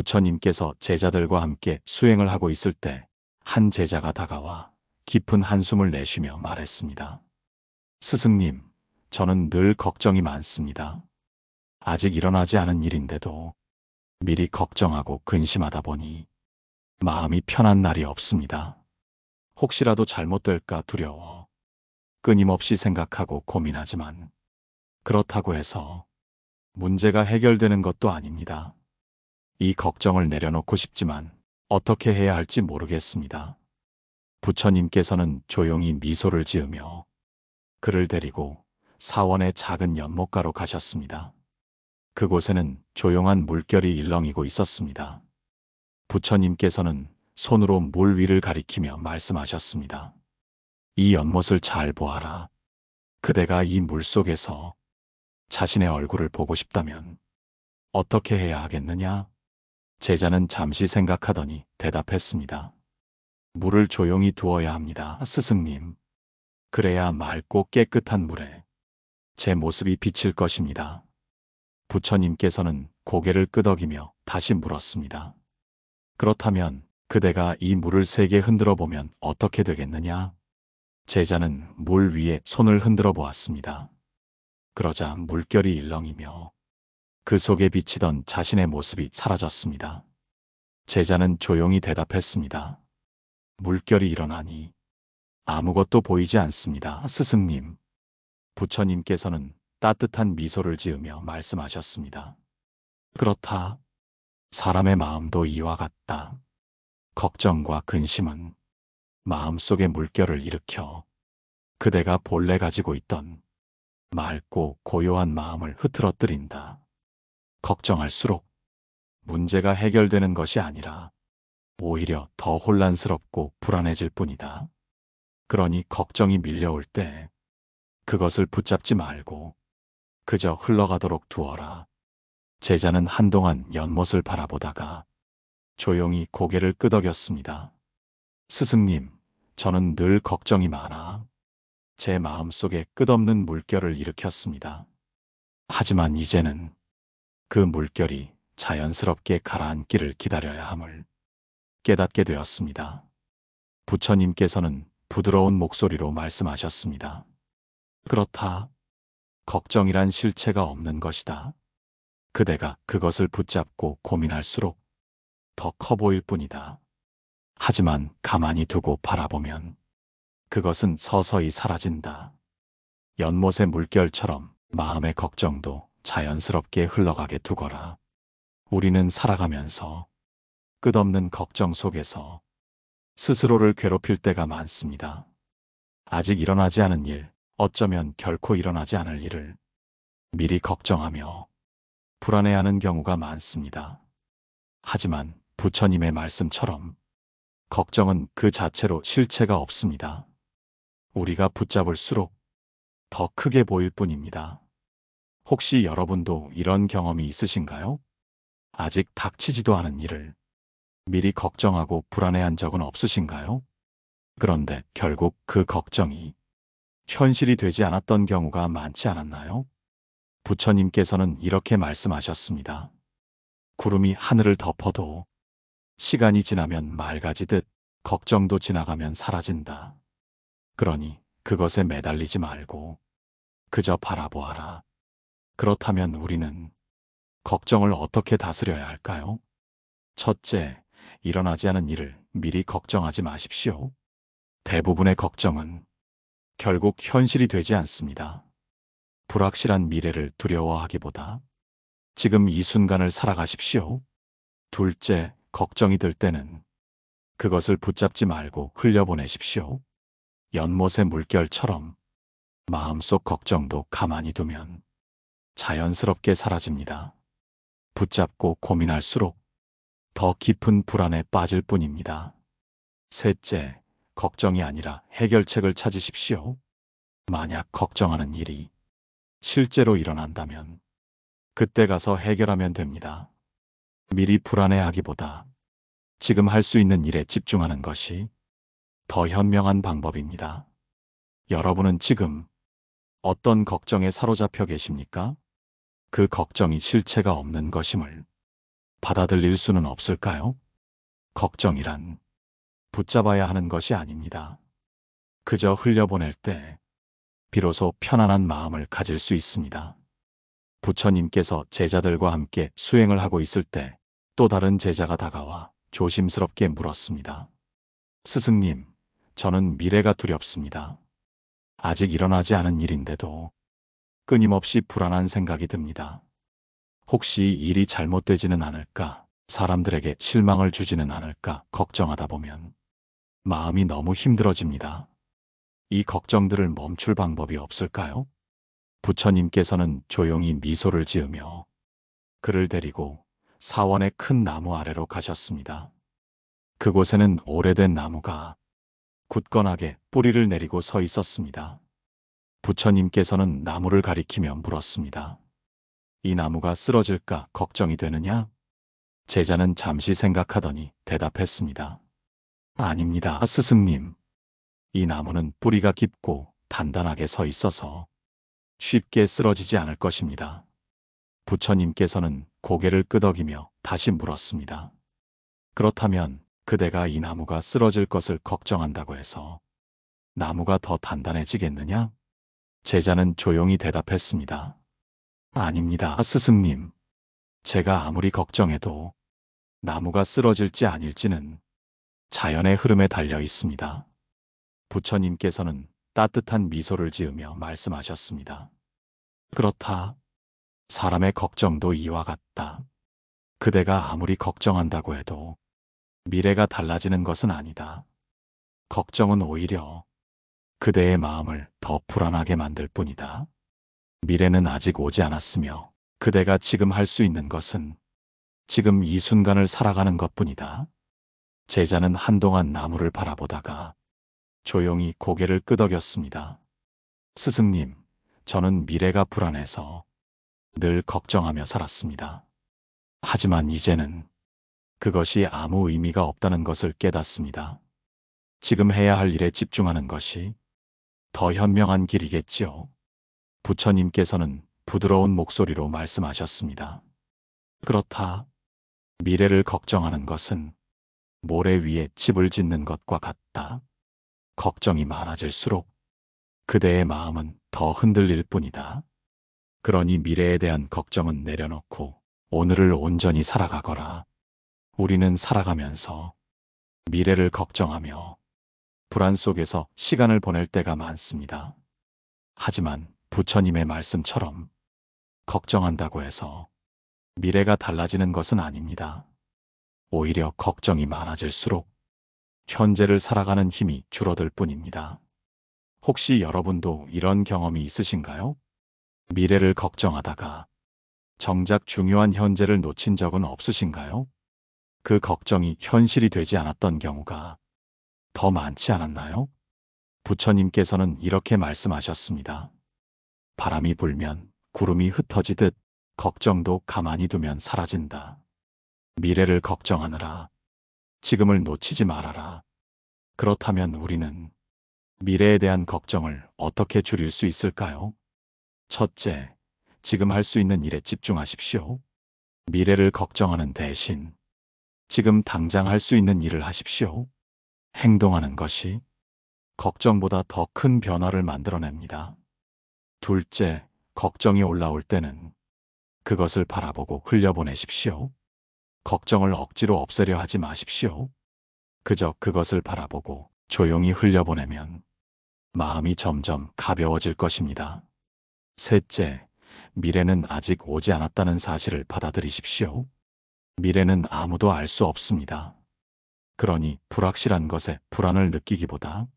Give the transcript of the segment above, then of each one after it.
부처님께서 제자들과 함께 수행을 하고 있을 때 한 제자가 다가와 깊은 한숨을 내쉬며 말했습니다. 스승님, 저는 늘 걱정이 많습니다. 아직 일어나지 않은 일인데도 미리 걱정하고 근심하다 보니 마음이 편한 날이 없습니다. 혹시라도 잘못될까 두려워 끊임없이 생각하고 고민하지만 그렇다고 해서 문제가 해결되는 것도 아닙니다. 이 걱정을 내려놓고 싶지만 어떻게 해야 할지 모르겠습니다. 부처님께서는 조용히 미소를 지으며 그를 데리고 사원의 작은 연못가로 가셨습니다. 그곳에는 조용한 물결이 일렁이고 있었습니다. 부처님께서는 손으로 물 위를 가리키며 말씀하셨습니다. 이 연못을 잘 보아라. 그대가 이 물 속에서 자신의 얼굴을 보고 싶다면 어떻게 해야 하겠느냐? 제자는 잠시 생각하더니 대답했습니다. 물을 조용히 두어야 합니다, 스승님. 그래야 맑고 깨끗한 물에 제 모습이 비칠 것입니다. 부처님께서는 고개를 끄덕이며 다시 물었습니다. 그렇다면 그대가 이 물을 세게 흔들어 보면 어떻게 되겠느냐? 제자는 물 위에 손을 흔들어 보았습니다. 그러자 물결이 일렁이며 그 속에 비치던 자신의 모습이 사라졌습니다. 제자는 조용히 대답했습니다. 물결이 일어나니 아무것도 보이지 않습니다, 스승님. 부처님께서는 따뜻한 미소를 지으며 말씀하셨습니다. 그렇다. 사람의 마음도 이와 같다. 걱정과 근심은 마음속에 물결을 일으켜 그대가 본래 가지고 있던 맑고 고요한 마음을 흐트러뜨린다. 걱정할수록 문제가 해결되는 것이 아니라 오히려 더 혼란스럽고 불안해질 뿐이다. 그러니 걱정이 밀려올 때 그것을 붙잡지 말고 그저 흘러가도록 두어라. 제자는 한동안 연못을 바라보다가 조용히 고개를 끄덕였습니다. 스승님, 저는 늘 걱정이 많아 제 마음속에 끝없는 물결을 일으켰습니다. 하지만 이제는 그 물결이 자연스럽게 가라앉기를 기다려야 함을 깨닫게 되었습니다. 부처님께서는 부드러운 목소리로 말씀하셨습니다. 그렇다. 걱정이란 실체가 없는 것이다. 그대가 그것을 붙잡고 고민할수록 더 커 보일 뿐이다. 하지만 가만히 두고 바라보면 그것은 서서히 사라진다. 연못의 물결처럼 마음의 걱정도 자연스럽게 흘러가게 두거라. 우리는 살아가면서 끝없는 걱정 속에서 스스로를 괴롭힐 때가 많습니다. 아직 일어나지 않은 일, 어쩌면 결코 일어나지 않을 일을 미리 걱정하며 불안해하는 경우가 많습니다. 하지만 부처님의 말씀처럼 걱정은 그 자체로 실체가 없습니다. 우리가 붙잡을수록 더 크게 보일 뿐입니다. 혹시 여러분도 이런 경험이 있으신가요? 아직 닥치지도 않은 일을 미리 걱정하고 불안해한 적은 없으신가요? 그런데 결국 그 걱정이 현실이 되지 않았던 경우가 많지 않았나요? 부처님께서는 이렇게 말씀하셨습니다. 구름이 하늘을 덮어도 시간이 지나면 맑아지듯 걱정도 지나가면 사라진다. 그러니 그것에 매달리지 말고 그저 바라보아라. 그렇다면 우리는 걱정을 어떻게 다스려야 할까요? 첫째, 일어나지 않은 일을 미리 걱정하지 마십시오. 대부분의 걱정은 결국 현실이 되지 않습니다. 불확실한 미래를 두려워하기보다 지금 이 순간을 살아가십시오. 둘째, 걱정이 들 때는 그것을 붙잡지 말고 흘려보내십시오. 연못의 물결처럼 마음속 걱정도 가만히 두면 자연스럽게 사라집니다. 붙잡고 고민할수록 더 깊은 불안에 빠질 뿐입니다. 셋째, 걱정이 아니라 해결책을 찾으십시오. 만약 걱정하는 일이 실제로 일어난다면 그때 가서 해결하면 됩니다. 미리 불안해하기보다 지금 할 수 있는 일에 집중하는 것이 더 현명한 방법입니다. 여러분은 지금 어떤 걱정에 사로잡혀 계십니까? 그 걱정이 실체가 없는 것임을 받아들일 수는 없을까요? 걱정이란 붙잡아야 하는 것이 아닙니다. 그저 흘려보낼 때 비로소 편안한 마음을 가질 수 있습니다. 부처님께서 제자들과 함께 수행을 하고 있을 때 또 다른 제자가 다가와 조심스럽게 물었습니다. 스승님, 저는 미래가 두렵습니다. 아직 일어나지 않은 일인데도 끊임없이 불안한 생각이 듭니다. 혹시 일이 잘못되지는 않을까, 사람들에게 실망을 주지는 않을까 걱정하다 보면 마음이 너무 힘들어집니다. 이 걱정들을 멈출 방법이 없을까요? 부처님께서는 조용히 미소를 지으며 그를 데리고 사원의 큰 나무 아래로 가셨습니다. 그곳에는 오래된 나무가 굳건하게 뿌리를 내리고 서 있었습니다. 부처님께서는 나무를 가리키며 물었습니다. 이 나무가 쓰러질까 걱정이 되느냐? 제자는 잠시 생각하더니 대답했습니다. 아닙니다, 스승님. 이 나무는 뿌리가 깊고 단단하게 서 있어서 쉽게 쓰러지지 않을 것입니다. 부처님께서는 고개를 끄덕이며 다시 물었습니다. 그렇다면 그대가 이 나무가 쓰러질 것을 걱정한다고 해서 나무가 더 단단해지겠느냐? 제자는 조용히 대답했습니다. 아닙니다, 스승님. 제가 아무리 걱정해도 나무가 쓰러질지 아닐지는 자연의 흐름에 달려 있습니다. 부처님께서는 따뜻한 미소를 지으며 말씀하셨습니다. 그렇다. 사람의 걱정도 이와 같다. 그대가 아무리 걱정한다고 해도 미래가 달라지는 것은 아니다. 걱정은 오히려 그대의 마음을 더 불안하게 만들 뿐이다. 미래는 아직 오지 않았으며 그대가 지금 할 수 있는 것은 지금 이 순간을 살아가는 것뿐이다. 제자는 한동안 나무를 바라보다가 조용히 고개를 끄덕였습니다. 스승님, 저는 미래가 불안해서 늘 걱정하며 살았습니다. 하지만 이제는 그것이 아무 의미가 없다는 것을 깨닫습니다. 지금 해야 할 일에 집중하는 것이 더 현명한 길이겠지요. 부처님께서는 부드러운 목소리로 말씀하셨습니다. 그렇다. 미래를 걱정하는 것은 모래 위에 집을 짓는 것과 같다. 걱정이 많아질수록 그대의 마음은 더 흔들릴 뿐이다. 그러니 미래에 대한 걱정은 내려놓고 오늘을 온전히 살아가거라. 우리는 살아가면서 미래를 걱정하며 불안 속에서 시간을 보낼 때가 많습니다. 하지만 부처님의 말씀처럼 걱정한다고 해서 미래가 달라지는 것은 아닙니다. 오히려 걱정이 많아질수록 현재를 살아가는 힘이 줄어들 뿐입니다. 혹시 여러분도 이런 경험이 있으신가요? 미래를 걱정하다가 정작 중요한 현재를 놓친 적은 없으신가요? 그 걱정이 현실이 되지 않았던 경우가 더 많지 않았나요? 부처님께서는 이렇게 말씀하셨습니다. 바람이 불면 구름이 흩어지듯 걱정도 가만히 두면 사라진다. 미래를 걱정하느라 지금을 놓치지 말아라. 그렇다면 우리는 미래에 대한 걱정을 어떻게 줄일 수 있을까요? 첫째, 지금 할 수 있는 일에 집중하십시오. 미래를 걱정하는 대신 지금 당장 할 수 있는 일을 하십시오. 행동하는 것이 걱정보다 더 큰 변화를 만들어냅니다. 둘째, 걱정이 올라올 때는 그것을 바라보고 흘려보내십시오. 걱정을 억지로 없애려 하지 마십시오. 그저 그것을 바라보고 조용히 흘려보내면 마음이 점점 가벼워질 것입니다. 셋째, 미래는 아직 오지 않았다는 사실을 받아들이십시오. 미래는 아무도 알 수 없습니다. 그러니 불확실한 것에 불안을 느끼기보다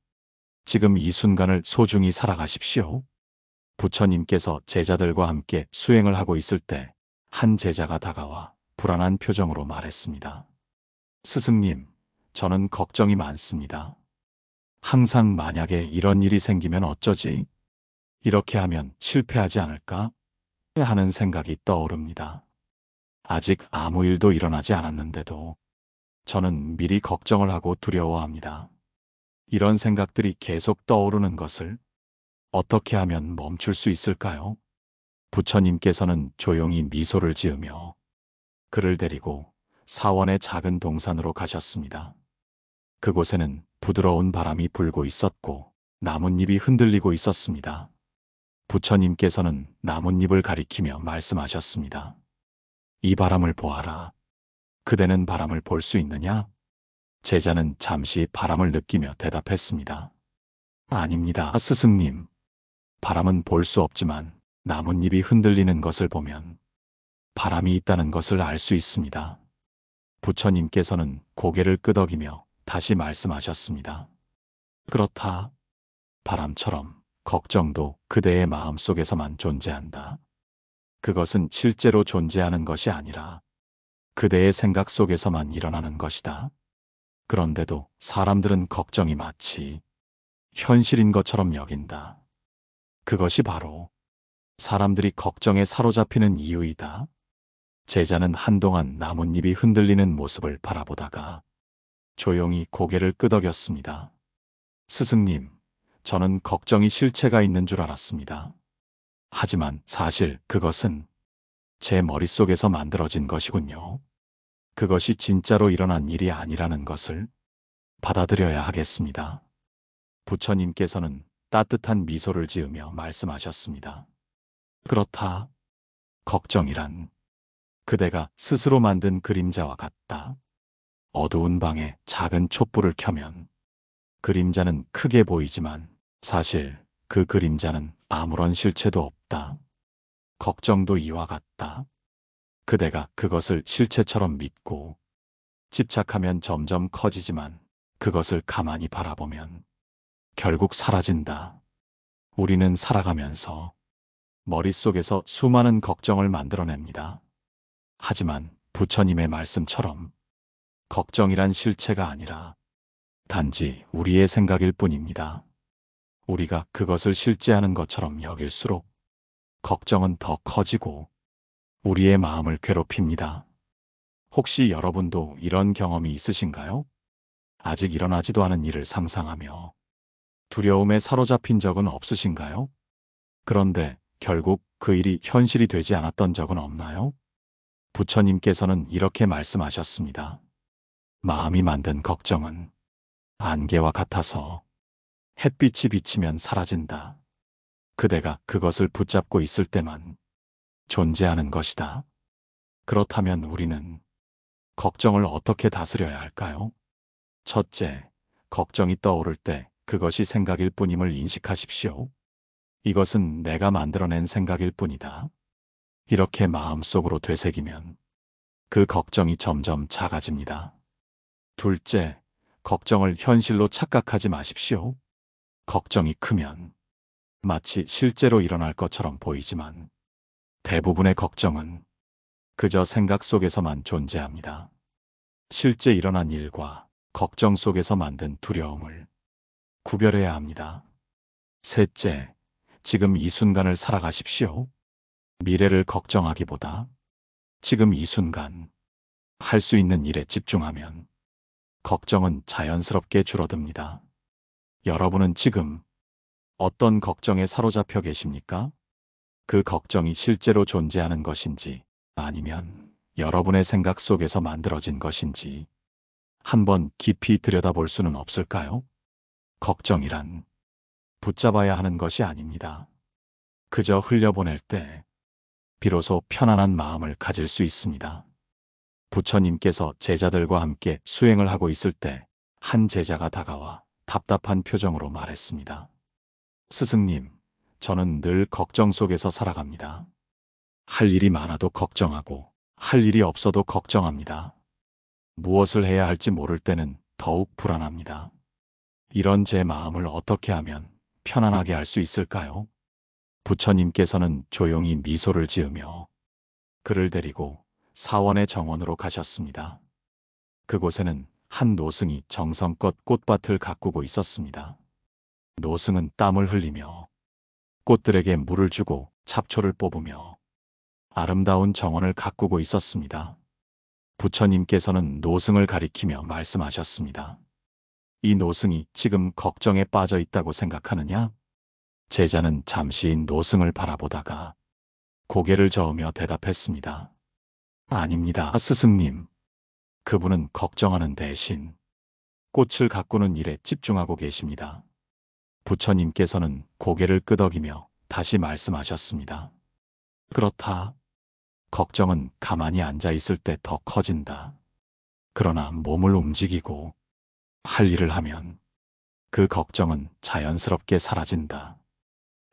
지금 이 순간을 소중히 살아가십시오. 부처님께서 제자들과 함께 수행을 하고 있을 때 한 제자가 다가와 불안한 표정으로 말했습니다. 스승님, 저는 걱정이 많습니다. 항상 만약에 이런 일이 생기면 어쩌지? 이렇게 하면 실패하지 않을까? 하는 생각이 떠오릅니다. 아직 아무 일도 일어나지 않았는데도 저는 미리 걱정을 하고 두려워합니다. 이런 생각들이 계속 떠오르는 것을 어떻게 하면 멈출 수 있을까요? 부처님께서는 조용히 미소를 지으며 그를 데리고 사원의 작은 동산으로 가셨습니다. 그곳에는 부드러운 바람이 불고 있었고 나뭇잎이 흔들리고 있었습니다. 부처님께서는 나뭇잎을 가리키며 말씀하셨습니다. 이 바람을 보아라. 그대는 바람을 볼 수 있느냐? 제자는 잠시 바람을 느끼며 대답했습니다. 아닙니다, 스승님. 바람은 볼 수 없지만 나뭇잎이 흔들리는 것을 보면 바람이 있다는 것을 알 수 있습니다. 부처님께서는 고개를 끄덕이며 다시 말씀하셨습니다. 그렇다. 바람처럼 걱정도 그대의 마음속에서만 존재한다. 그것은 실제로 존재하는 것이 아니라 그대의 생각 속에서만 일어나는 것이다. 그런데도 사람들은 걱정이 마치 현실인 것처럼 여긴다. 그것이 바로 사람들이 걱정에 사로잡히는 이유이다. 제자는 한동안 나뭇잎이 흔들리는 모습을 바라보다가 조용히 고개를 끄덕였습니다. 스승님, 저는 걱정이 실체가 있는 줄 알았습니다. 하지만 사실 그것은 제 머릿속에서 만들어진 것이군요. 그것이 진짜로 일어난 일이 아니라는 것을 받아들여야 하겠습니다. 부처님께서는 따뜻한 미소를 지으며 말씀하셨습니다. 그렇다. 걱정이란 그대가 스스로 만든 그림자와 같다. 어두운 방에 작은 촛불을 켜면 그림자는 크게 보이지만 사실 그 그림자는 아무런 실체도 없다. 걱정도 이와 같다. 그대가 그것을 실체처럼 믿고 집착하면 점점 커지지만 그것을 가만히 바라보면 결국 사라진다. 우리는 살아가면서 머릿속에서 수많은 걱정을 만들어냅니다. 하지만 부처님의 말씀처럼 걱정이란 실체가 아니라 단지 우리의 생각일 뿐입니다. 우리가 그것을 실제하는 것처럼 여길수록 걱정은 더 커지고 우리의 마음을 괴롭힙니다. 혹시 여러분도 이런 경험이 있으신가요? 아직 일어나지도 않은 일을 상상하며 두려움에 사로잡힌 적은 없으신가요? 그런데 결국 그 일이 현실이 되지 않았던 적은 없나요? 부처님께서는 이렇게 말씀하셨습니다. 마음이 만든 걱정은 안개와 같아서 햇빛이 비치면 사라진다. 그대가 그것을 붙잡고 있을 때만 존재하는 것이다. 그렇다면 우리는 걱정을 어떻게 다스려야 할까요? 첫째, 걱정이 떠오를 때 그것이 생각일 뿐임을 인식하십시오. 이것은 내가 만들어낸 생각일 뿐이다. 이렇게 마음속으로 되새기면 그 걱정이 점점 작아집니다. 둘째, 걱정을 현실로 착각하지 마십시오. 걱정이 크면 마치 실제로 일어날 것처럼 보이지만 대부분의 걱정은 그저 생각 속에서만 존재합니다. 실제 일어난 일과 걱정 속에서 만든 두려움을 구별해야 합니다. 셋째, 지금 이 순간을 살아가십시오. 미래를 걱정하기보다 지금 이 순간 할 수 있는 일에 집중하면 걱정은 자연스럽게 줄어듭니다. 여러분은 지금 어떤 걱정에 사로잡혀 계십니까? 그 걱정이 실제로 존재하는 것인지 아니면 여러분의 생각 속에서 만들어진 것인지 한번 깊이 들여다볼 수는 없을까요? 걱정이란 붙잡아야 하는 것이 아닙니다. 그저 흘려보낼 때 비로소 편안한 마음을 가질 수 있습니다. 부처님께서 제자들과 함께 수행을 하고 있을 때 한 제자가 다가와 답답한 표정으로 말했습니다. 스승님, 저는 늘 걱정 속에서 살아갑니다. 할 일이 많아도 걱정하고 할 일이 없어도 걱정합니다. 무엇을 해야 할지 모를 때는 더욱 불안합니다. 이런 제 마음을 어떻게 하면 편안하게 할 수 있을까요? 부처님께서는 조용히 미소를 지으며 그를 데리고 사원의 정원으로 가셨습니다. 그곳에는 한 노승이 정성껏 꽃밭을 가꾸고 있었습니다. 노승은 땀을 흘리며 꽃들에게 물을 주고 잡초를 뽑으며 아름다운 정원을 가꾸고 있었습니다. 부처님께서는 노승을 가리키며 말씀하셨습니다. 이 노승이 지금 걱정에 빠져 있다고 생각하느냐? 제자는 잠시 노승을 바라보다가 고개를 저으며 대답했습니다. 아닙니다, 스승님. 그분은 걱정하는 대신 꽃을 가꾸는 일에 집중하고 계십니다. 부처님께서는 고개를 끄덕이며 다시 말씀하셨습니다. 그렇다. 걱정은 가만히 앉아 있을 때 더 커진다. 그러나 몸을 움직이고 할 일을 하면 그 걱정은 자연스럽게 사라진다.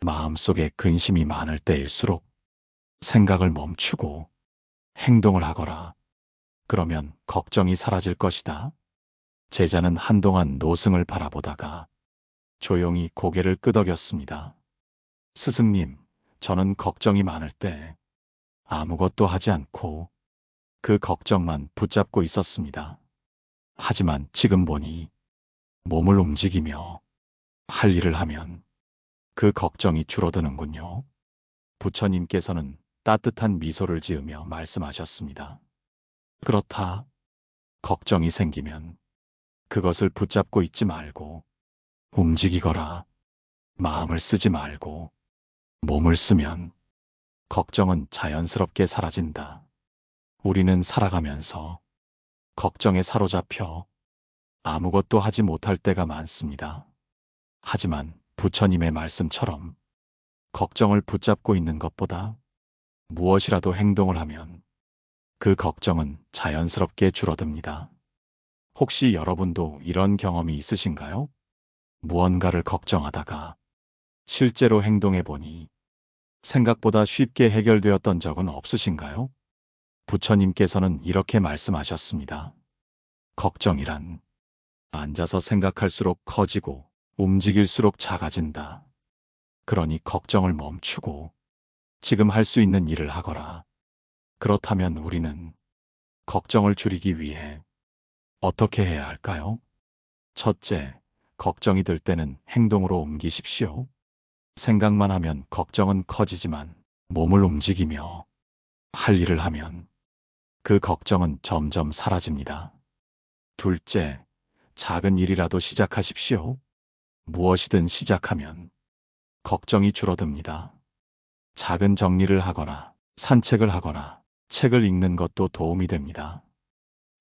마음속에 근심이 많을 때일수록 생각을 멈추고 행동을 하거라. 그러면 걱정이 사라질 것이다. 제자는 한동안 노승을 바라보다가 조용히 고개를 끄덕였습니다. 스승님, 저는 걱정이 많을 때 아무것도 하지 않고 그 걱정만 붙잡고 있었습니다. 하지만 지금 보니 몸을 움직이며 할 일을 하면 그 걱정이 줄어드는군요. 부처님께서는 따뜻한 미소를 지으며 말씀하셨습니다. 그렇다. 걱정이 생기면 그것을 붙잡고 있지 말고 움직이거라. 마음을 쓰지 말고 몸을 쓰면 걱정은 자연스럽게 사라진다. 우리는 살아가면서 걱정에 사로잡혀 아무것도 하지 못할 때가 많습니다. 하지만 부처님의 말씀처럼 걱정을 붙잡고 있는 것보다 무엇이라도 행동을 하면 그 걱정은 자연스럽게 줄어듭니다. 혹시 여러분도 이런 경험이 있으신가요? 무언가를 걱정하다가 실제로 행동해 보니 생각보다 쉽게 해결되었던 적은 없으신가요? 부처님께서는 이렇게 말씀하셨습니다. 걱정이란 앉아서 생각할수록 커지고 움직일수록 작아진다. 그러니 걱정을 멈추고 지금 할 수 있는 일을 하거라. 그렇다면 우리는 걱정을 줄이기 위해 어떻게 해야 할까요? 첫째, 걱정이 들 때는 행동으로 옮기십시오. 생각만 하면 걱정은 커지지만 몸을 움직이며 할 일을 하면 그 걱정은 점점 사라집니다. 둘째, 작은 일이라도 시작하십시오. 무엇이든 시작하면 걱정이 줄어듭니다. 작은 정리를 하거나 산책을 하거나 책을 읽는 것도 도움이 됩니다.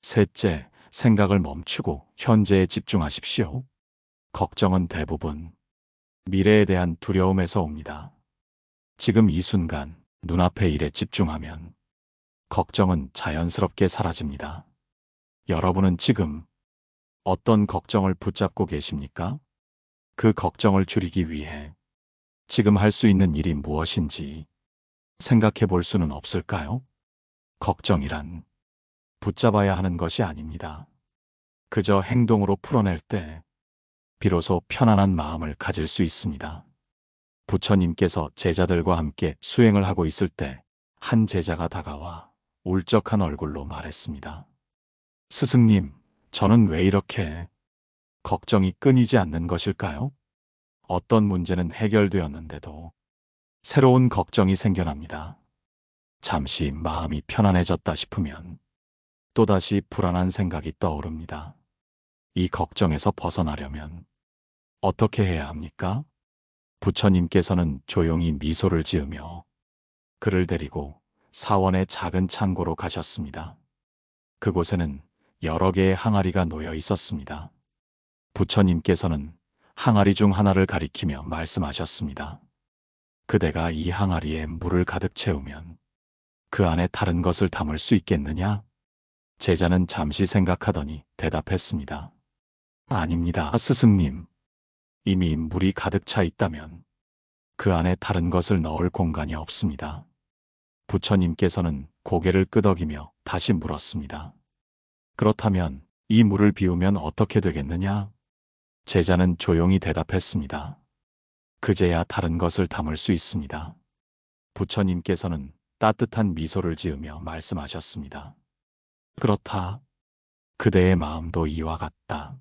셋째, 생각을 멈추고 현재에 집중하십시오. 걱정은 대부분 미래에 대한 두려움에서 옵니다. 지금 이 순간 눈앞의 일에 집중하면 걱정은 자연스럽게 사라집니다. 여러분은 지금 어떤 걱정을 붙잡고 계십니까? 그 걱정을 줄이기 위해 지금 할 수 있는 일이 무엇인지 생각해 볼 수는 없을까요? 걱정이란 붙잡아야 하는 것이 아닙니다. 그저 행동으로 풀어낼 때 비로소 편안한 마음을 가질 수 있습니다. 부처님께서 제자들과 함께 수행을 하고 있을 때 한 제자가 다가와 울적한 얼굴로 말했습니다. 스승님, 저는 왜 이렇게 걱정이 끊이지 않는 것일까요? 어떤 문제는 해결되었는데도 새로운 걱정이 생겨납니다. 잠시 마음이 편안해졌다 싶으면 또다시 불안한 생각이 떠오릅니다. 이 걱정에서 벗어나려면 어떻게 해야 합니까? 부처님께서는 조용히 미소를 지으며 그를 데리고 사원의 작은 창고로 가셨습니다. 그곳에는 여러 개의 항아리가 놓여 있었습니다. 부처님께서는 항아리 중 하나를 가리키며 말씀하셨습니다. 그대가 이 항아리에 물을 가득 채우면 그 안에 다른 것을 담을 수 있겠느냐? 제자는 잠시 생각하더니 대답했습니다. 아닙니다, 스승님. 이미 물이 가득 차 있다면 그 안에 다른 것을 넣을 공간이 없습니다. 부처님께서는 고개를 끄덕이며 다시 물었습니다. 그렇다면 이 물을 비우면 어떻게 되겠느냐? 제자는 조용히 대답했습니다. 그제야 다른 것을 담을 수 있습니다. 부처님께서는 따뜻한 미소를 지으며 말씀하셨습니다. 그렇다. 그대의 마음도 이와 같다.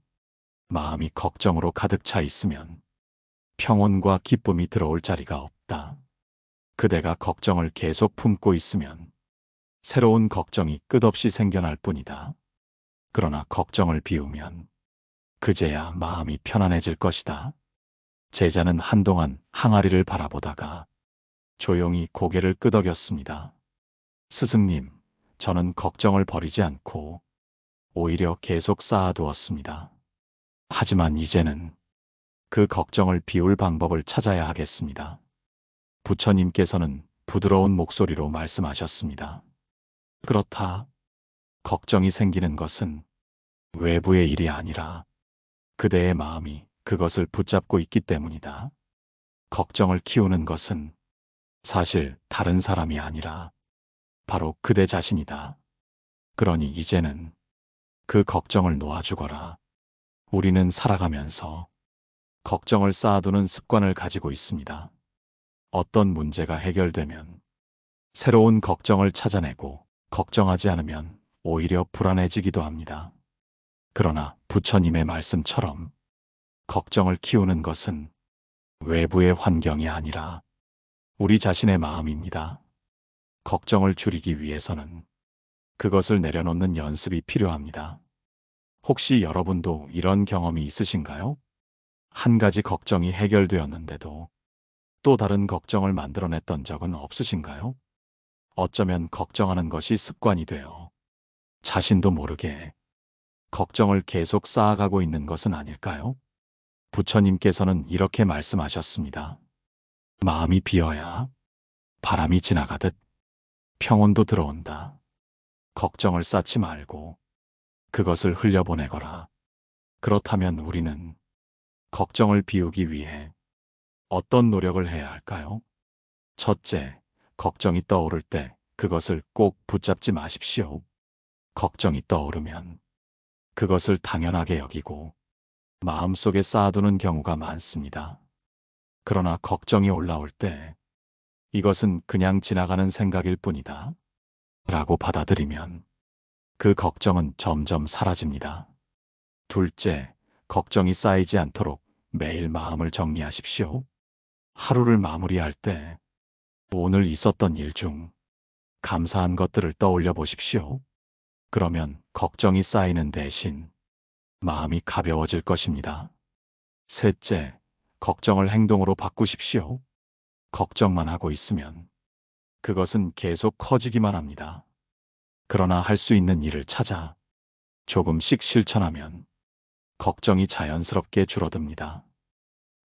마음이 걱정으로 가득 차 있으면 평온과 기쁨이 들어올 자리가 없다. 그대가 걱정을 계속 품고 있으면 새로운 걱정이 끝없이 생겨날 뿐이다. 그러나 걱정을 비우면 그제야 마음이 편안해질 것이다. 제자는 한동안 항아리를 바라보다가 조용히 고개를 끄덕였습니다. 스승님, 저는 걱정을 버리지 않고 오히려 계속 쌓아두었습니다. 하지만 이제는 그 걱정을 비울 방법을 찾아야 하겠습니다. 부처님께서는 부드러운 목소리로 말씀하셨습니다. 그렇다. 걱정이 생기는 것은 외부의 일이 아니라 그대의 마음이 그것을 붙잡고 있기 때문이다. 걱정을 키우는 것은 사실 다른 사람이 아니라 바로 그대 자신이다. 그러니 이제는 그 걱정을 놓아주거라. 우리는 살아가면서 걱정을 쌓아두는 습관을 가지고 있습니다. 어떤 문제가 해결되면 새로운 걱정을 찾아내고 걱정하지 않으면 오히려 불안해지기도 합니다. 그러나 부처님의 말씀처럼 걱정을 키우는 것은 외부의 환경이 아니라 우리 자신의 마음입니다. 걱정을 줄이기 위해서는 그것을 내려놓는 연습이 필요합니다. 혹시 여러분도 이런 경험이 있으신가요? 한 가지 걱정이 해결되었는데도 또 다른 걱정을 만들어냈던 적은 없으신가요? 어쩌면 걱정하는 것이 습관이 되어 자신도 모르게 걱정을 계속 쌓아가고 있는 것은 아닐까요? 부처님께서는 이렇게 말씀하셨습니다. 마음이 비어야 바람이 지나가듯 평온도 들어온다. 걱정을 쌓지 말고 그것을 흘려보내거라. 그렇다면 우리는 걱정을 비우기 위해 어떤 노력을 해야 할까요? 첫째, 걱정이 떠오를 때 그것을 꼭 붙잡지 마십시오. 걱정이 떠오르면 그것을 당연하게 여기고 마음속에 쌓아두는 경우가 많습니다. 그러나 걱정이 올라올 때 이것은 그냥 지나가는 생각일 뿐이다 라고 받아들이면 그 걱정은 점점 사라집니다. 둘째, 걱정이 쌓이지 않도록 매일 마음을 정리하십시오. 하루를 마무리할 때 오늘 있었던 일 중 감사한 것들을 떠올려 보십시오. 그러면 걱정이 쌓이는 대신 마음이 가벼워질 것입니다. 셋째, 걱정을 행동으로 바꾸십시오. 걱정만 하고 있으면 그것은 계속 커지기만 합니다. 그러나 할 수 있는 일을 찾아 조금씩 실천하면 걱정이 자연스럽게 줄어듭니다.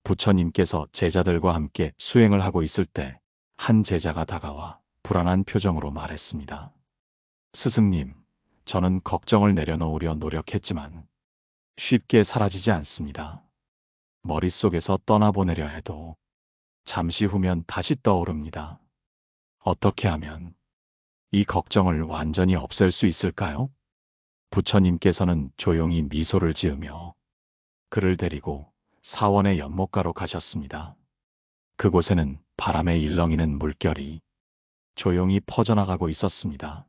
부처님께서 제자들과 함께 수행을 하고 있을 때 한 제자가 다가와 불안한 표정으로 말했습니다. 스승님, 저는 걱정을 내려놓으려 노력했지만 쉽게 사라지지 않습니다. 머릿속에서 떠나보내려 해도 잠시 후면 다시 떠오릅니다. 어떻게 하면 이 걱정을 완전히 없앨 수 있을까요? 부처님께서는 조용히 미소를 지으며 그를 데리고 사원의 연못가로 가셨습니다. 그곳에는 바람에 일렁이는 물결이 조용히 퍼져나가고 있었습니다.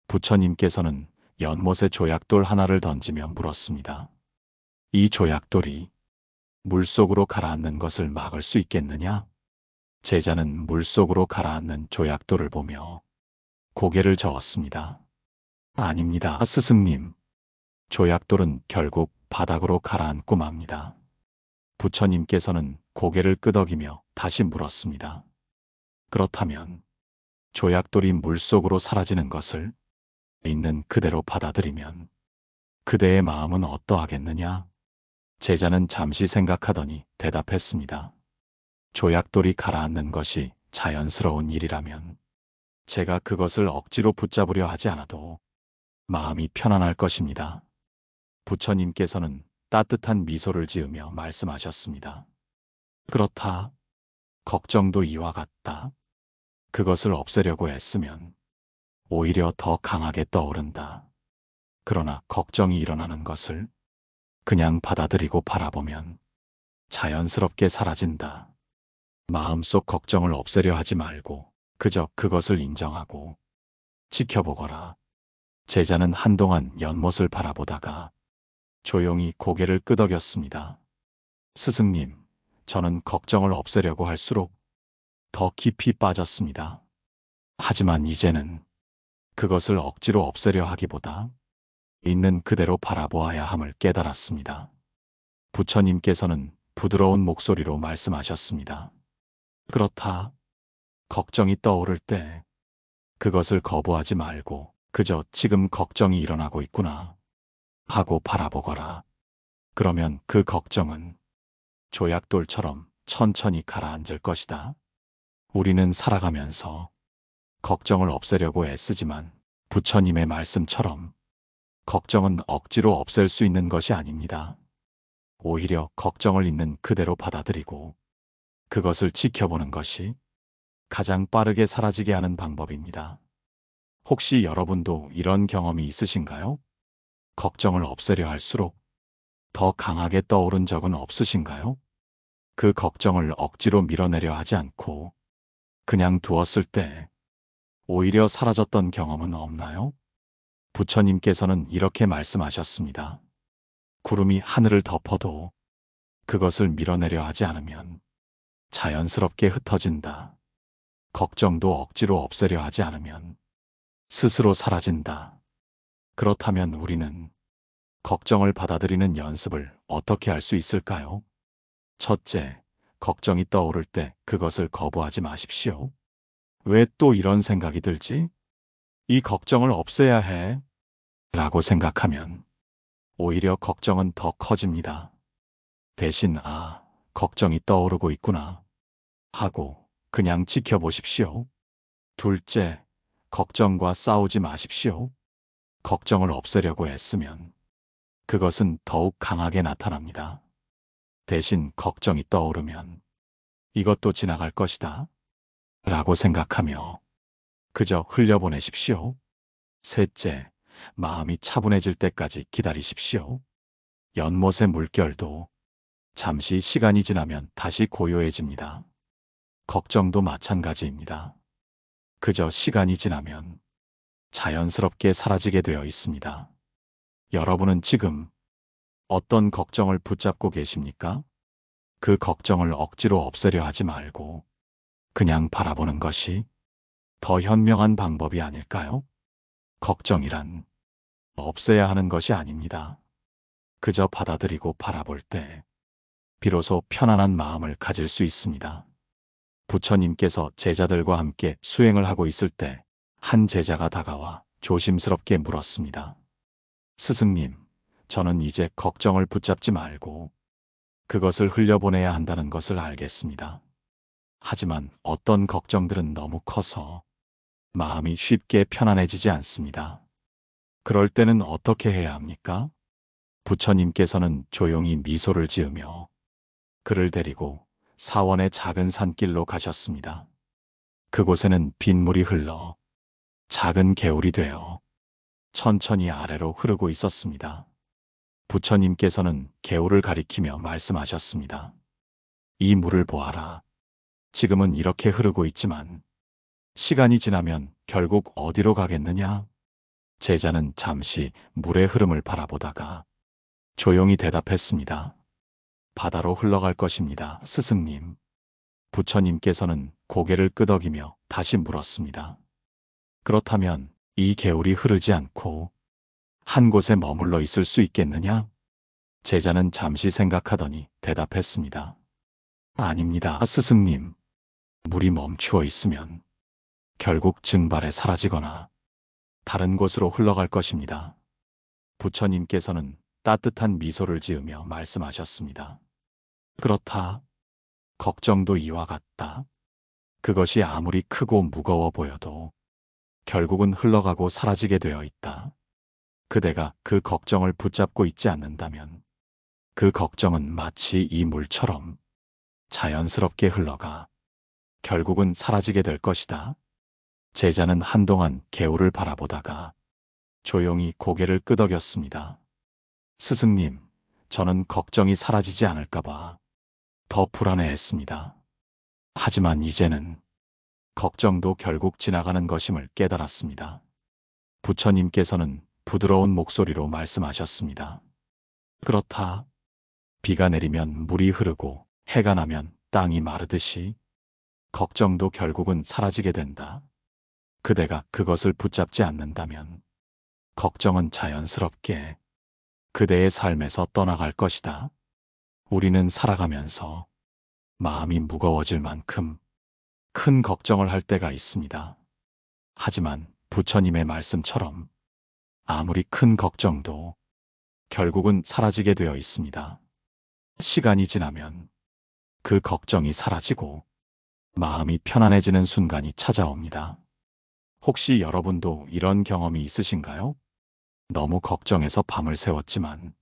부처님께서는 연못에 조약돌 하나를 던지며 물었습니다. 이 조약돌이 물속으로 가라앉는 것을 막을 수 있겠느냐? 제자는 물속으로 가라앉는 조약돌을 보며 고개를 저었습니다. 아닙니다, 스승님. 조약돌은 결국 바닥으로 가라앉고 맙니다. 부처님께서는 고개를 끄덕이며 다시 물었습니다. 그렇다면 조약돌이 물속으로 사라지는 것을 있는 그대로 받아들이면 그대의 마음은 어떠하겠느냐? 제자는 잠시 생각하더니 대답했습니다. 조약돌이 가라앉는 것이 자연스러운 일이라면 제가 그것을 억지로 붙잡으려 하지 않아도 마음이 편안할 것입니다. 부처님께서는 따뜻한 미소를 지으며 말씀하셨습니다. 그렇다. 걱정도 이와 같다. 그것을 없애려고 애쓰면 오히려 더 강하게 떠오른다. 그러나 걱정이 일어나는 것을 그냥 받아들이고 바라보면 자연스럽게 사라진다. 마음속 걱정을 없애려 하지 말고 그저 그것을 인정하고 지켜보거라. 제자는 한동안 연못을 바라보다가 조용히 고개를 끄덕였습니다. 스승님, 저는 걱정을 없애려고 할수록 더 깊이 빠졌습니다. 하지만 이제는 그것을 억지로 없애려 하기보다 있는 그대로 바라보아야 함을 깨달았습니다. 부처님께서는 부드러운 목소리로 말씀하셨습니다. 그렇다. 걱정이 떠오를 때 그것을 거부하지 말고 그저 지금 걱정이 일어나고 있구나 하고 바라보거라. 그러면 그 걱정은 조약돌처럼 천천히 가라앉을 것이다. 우리는 살아가면서 걱정을 없애려고 애쓰지만 부처님의 말씀처럼 걱정은 억지로 없앨 수 있는 것이 아닙니다. 오히려 걱정을 있는 그대로 받아들이고 그것을 지켜보는 것이 가장 빠르게 사라지게 하는 방법입니다. 혹시 여러분도 이런 경험이 있으신가요? 걱정을 없애려 할수록 더 강하게 떠오른 적은 없으신가요? 그 걱정을 억지로 밀어내려 하지 않고 그냥 두었을 때 오히려 사라졌던 경험은 없나요? 부처님께서는 이렇게 말씀하셨습니다. 구름이 하늘을 덮어도 그것을 밀어내려 하지 않으면 자연스럽게 흩어진다. 걱정도 억지로 없애려 하지 않으면 스스로 사라진다. 그렇다면 우리는 걱정을 받아들이는 연습을 어떻게 할 수 있을까요? 첫째, 걱정이 떠오를 때 그것을 거부하지 마십시오. 왜 또 이런 생각이 들지? 이 걱정을 없애야 해. 라고 생각하면 오히려 걱정은 더 커집니다. 대신 걱정이 떠오르고 있구나 하고 그냥 지켜보십시오. 둘째, 걱정과 싸우지 마십시오. 걱정을 없애려고 애쓰면 그것은 더욱 강하게 나타납니다. 대신 걱정이 떠오르면 이것도 지나갈 것이다 라고 생각하며 그저 흘려보내십시오. 셋째, 마음이 차분해질 때까지 기다리십시오. 연못의 물결도 잠시 시간이 지나면 다시 고요해집니다. 걱정도 마찬가지입니다. 그저 시간이 지나면 자연스럽게 사라지게 되어 있습니다. 여러분은 지금 어떤 걱정을 붙잡고 계십니까? 그 걱정을 억지로 없애려 하지 말고 그냥 바라보는 것이 더 현명한 방법이 아닐까요? 걱정이란 없애야 하는 것이 아닙니다. 그저 받아들이고 바라볼 때 비로소 편안한 마음을 가질 수 있습니다. 부처님께서 제자들과 함께 수행을 하고 있을 때 한 제자가 다가와 조심스럽게 물었습니다. 스승님, 저는 이제 걱정을 붙잡지 말고 그것을 흘려보내야 한다는 것을 알겠습니다. 하지만 어떤 걱정들은 너무 커서 마음이 쉽게 편안해지지 않습니다. 그럴 때는 어떻게 해야 합니까? 부처님께서는 조용히 미소를 지으며 그를 데리고 사원의 작은 산길로 가셨습니다. 그곳에는 빗물이 흘러 작은 개울이 되어 천천히 아래로 흐르고 있었습니다. 부처님께서는 개울을 가리키며 말씀하셨습니다. 이 물을 보아라. 지금은 이렇게 흐르고 있지만 시간이 지나면 결국 어디로 가겠느냐? 제자는 잠시 물의 흐름을 바라보다가 조용히 대답했습니다. 바다로 흘러갈 것입니다, 스승님. 부처님께서는 고개를 끄덕이며 다시 물었습니다. 그렇다면 이 개울이 흐르지 않고 한 곳에 머물러 있을 수 있겠느냐? 제자는 잠시 생각하더니 대답했습니다. 아닙니다, 스승님. 물이 멈추어 있으면 결국 증발해 사라지거나 다른 곳으로 흘러갈 것입니다. 부처님께서는 따뜻한 미소를 지으며 말씀하셨습니다. 그렇다. 걱정도 이와 같다. 그것이 아무리 크고 무거워 보여도 결국은 흘러가고 사라지게 되어 있다. 그대가 그 걱정을 붙잡고 있지 않는다면 그 걱정은 마치 이 물처럼 자연스럽게 흘러가 결국은 사라지게 될 것이다. 제자는 한동안 개울을 바라보다가 조용히 고개를 끄덕였습니다. 스승님, 저는 걱정이 사라지지 않을까봐 더 불안해했습니다. 하지만 이제는 걱정도 결국 지나가는 것임을 깨달았습니다. 부처님께서는 부드러운 목소리로 말씀하셨습니다. 그렇다. 비가 내리면 물이 흐르고 해가 나면 땅이 마르듯이 걱정도 결국은 사라지게 된다. 그대가 그것을 붙잡지 않는다면 걱정은 자연스럽게 그대의 삶에서 떠나갈 것이다. 우리는 살아가면서 마음이 무거워질 만큼 큰 걱정을 할 때가 있습니다. 하지만 부처님의 말씀처럼 아무리 큰 걱정도 결국은 사라지게 되어 있습니다. 시간이 지나면 그 걱정이 사라지고 마음이 편안해지는 순간이 찾아옵니다. 혹시 여러분도 이런 경험이 있으신가요? 너무 걱정해서 밤을 새웠지만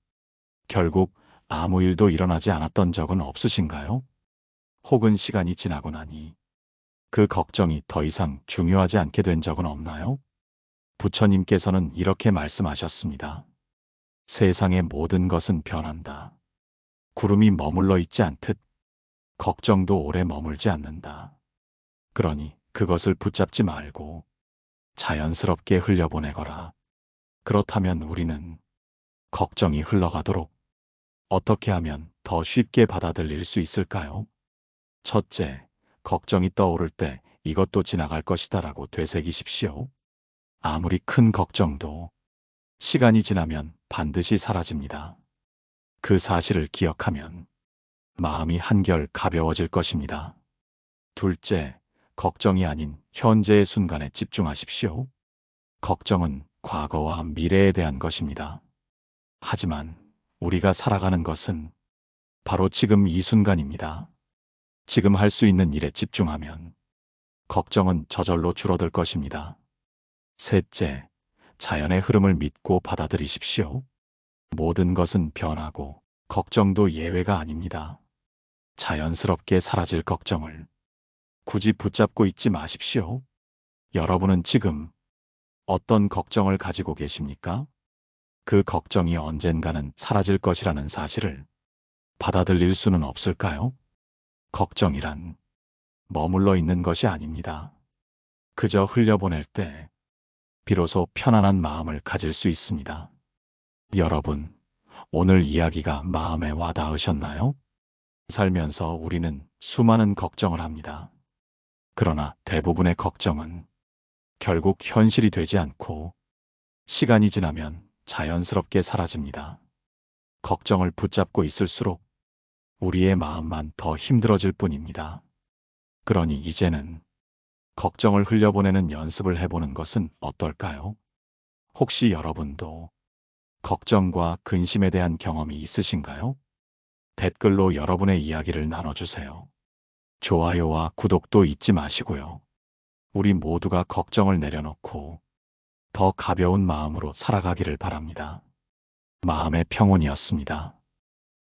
결국 아무 일도 일어나지 않았던 적은 없으신가요? 혹은 시간이 지나고 나니 그 걱정이 더 이상 중요하지 않게 된 적은 없나요? 부처님께서는 이렇게 말씀하셨습니다. 세상의 모든 것은 변한다. 구름이 머물러 있지 않듯 걱정도 오래 머물지 않는다. 그러니 그것을 붙잡지 말고 자연스럽게 흘려보내거라. 그렇다면 우리는 걱정이 흘러가도록 어떻게 하면 더 쉽게 받아들일 수 있을까요? 첫째, 걱정이 떠오를 때 이것도 지나갈 것이다라고 되새기십시오. 아무리 큰 걱정도 시간이 지나면 반드시 사라집니다. 그 사실을 기억하면 마음이 한결 가벼워질 것입니다. 둘째, 걱정이 아닌 현재의 순간에 집중하십시오. 걱정은 과거와 미래에 대한 것입니다. 하지만 우리가 살아가는 것은 바로 지금 이 순간입니다. 지금 할 수 있는 일에 집중하면 걱정은 저절로 줄어들 것입니다. 셋째, 자연의 흐름을 믿고 받아들이십시오. 모든 것은 변하고 걱정도 예외가 아닙니다. 자연스럽게 사라질 걱정을 굳이 붙잡고 있지 마십시오. 여러분은 지금 어떤 걱정을 가지고 계십니까? 그 걱정이 언젠가는 사라질 것이라는 사실을 받아들일 수는 없을까요? 걱정이란 머물러 있는 것이 아닙니다. 그저 흘려보낼 때 비로소 편안한 마음을 가질 수 있습니다. 여러분, 오늘 이야기가 마음에 와닿으셨나요? 살면서 우리는 수많은 걱정을 합니다. 그러나 대부분의 걱정은 결국 현실이 되지 않고 시간이 지나면 자연스럽게 사라집니다. 걱정을 붙잡고 있을수록 우리의 마음만 더 힘들어질 뿐입니다. 그러니 이제는 걱정을 흘려보내는 연습을 해보는 것은 어떨까요? 혹시 여러분도 걱정과 근심에 대한 경험이 있으신가요? 댓글로 여러분의 이야기를 나눠주세요. 좋아요와 구독도 잊지 마시고요. 우리 모두가 걱정을 내려놓고 더 가벼운 마음으로 살아가기를 바랍니다. 마음의 평온이었습니다.